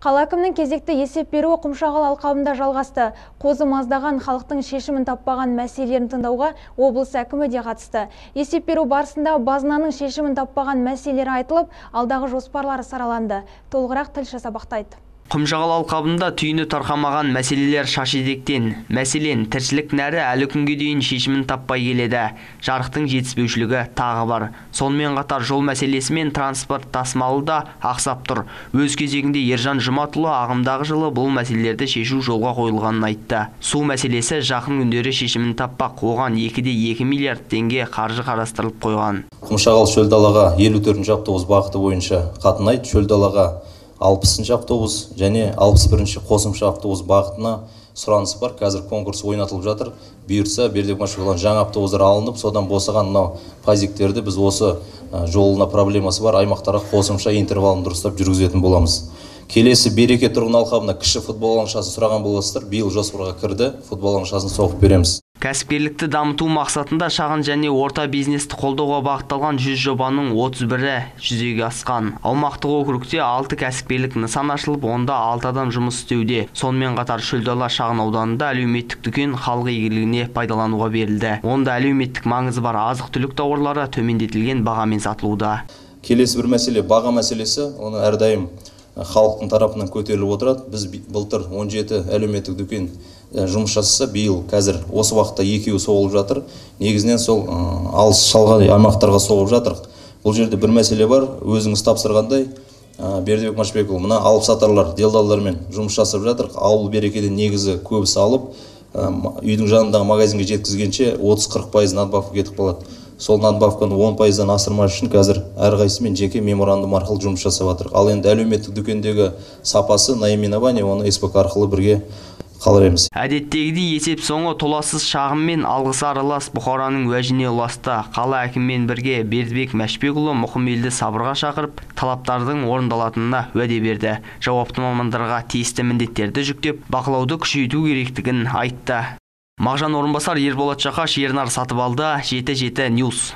Қала әкімінің кезекті есеп беруі Құмшағал алқабында жалғасты. Қозы маздаған халықтың шешімін таппаған мәселелерін тыңдауға облыс әкімі де қатысты. Есеп беру барысында базынаның шешімін таппаған мәселелері айтылып, алдағы жоспарлары сараланды. Толығырақ тілші сабақтайды. Құмшағал алқабында түйіні тарқамаған мәселелер шашедектен. Мәселен, тіршілік нәрі әлі күнге дейін шешімін таппай келеді. Жарықтың жетіспеушілігі тағы бар. Сонымен қатар жол мәселесі мен транспорт тасымалы да ақсап тұр. Өз кезегінде Ержан Жұматұлы ағымдағы жылы бұл мәселелерді шешу жолға қойылғанын айтты. Су мәселесі жақын күндері шешімін таппақ. Оған 2,2 миллиард теңге қаржы қарастырылып қойған. Құмшағал шөл далаға 54-ші автобус бағыты бойынша қатынайды. Шөл далаға 60-ші автобус және 61-ші қосымша автобус бағытына сұраныс бар. Қазір конкурс ойнатылып жатыр. Бұйыртса Бердібек-Машбекулан жаңа автобустар алынып, содан босаған мынау позиктерді біз осы жолына проблемасы бар аймақтарға қосымша интервалын дұрыстап жүргізетін боламыз. Келесі Береке тұрғын алқабына кіші футбол алаңшасын сұраған боласыздар. Биыл жоспарға кірді. Футбол алаңшасын соғып береміз. Кәсіпкерлікті дамыту мақсатында шағын және орта бизнесті қолдауға бағытталған 100 жобаның 31-і жүзеге асқан. Аумақтық округте 6 кәсіпкерлік нысан ашылып, онда 6 адам жұмыс істеуде. Сонымен қатар Шөлдала шағын ауданында әлеуметтік дүкен халық игілігіне пайдалануға берілді. Онда әлеуметтік маңызы бар азық-түлік тауарлары төмендетілген бағамен сатылуда. Келесі бір мәселе баға мәселесі. Оны әрдайым халықтың тарапынан көтеріліп отырады. Біз былтыр 17 әлеуметтік дүкен жұмыс жасаса, биыл қазір осы уақытта 2-і соғылып жатыр. Негізінен сол алыс шалғай аймақтарға соғып жатыр. Бұл жерде бір мәселе бар. Өзіңіз тапсырғандай, Бердібек-Машбекұлы мына алып сатарлар, делдалдармен жұмыс жасап жатыр. Ауыл Берекеден негізі көбісі алып, үйдің жанындағы магазинге жеткізгенше 30-40% надбавка кетіп қалады. Сол надбавканы 10%-дан асырмас үшін қазір әрқайсымен жеке меморандум арқылы жұмыс жасап жатыр. Ал енді әлеуметтік дүкендегі сапасы, наименование, оны СПК арқылы бірге қалареміз. Әдеттегідей есеп соңы толассыз шағым мен алғысы аралас Бұқараның уәжіне ұласты. Қала әкіммен бірге Бердібек-Машбекұлы мұқым елді сабырға шақырып, талаптардың орындалатынына уәде берді. Жауапты мамандарға тиісті міндеттерді жүктеп, бақылауды күшейту керектігін айтты. Мағжан Орынбасар, Ерболат Жақаш, Ернар Сатыбалды, 7-7 Ньюс.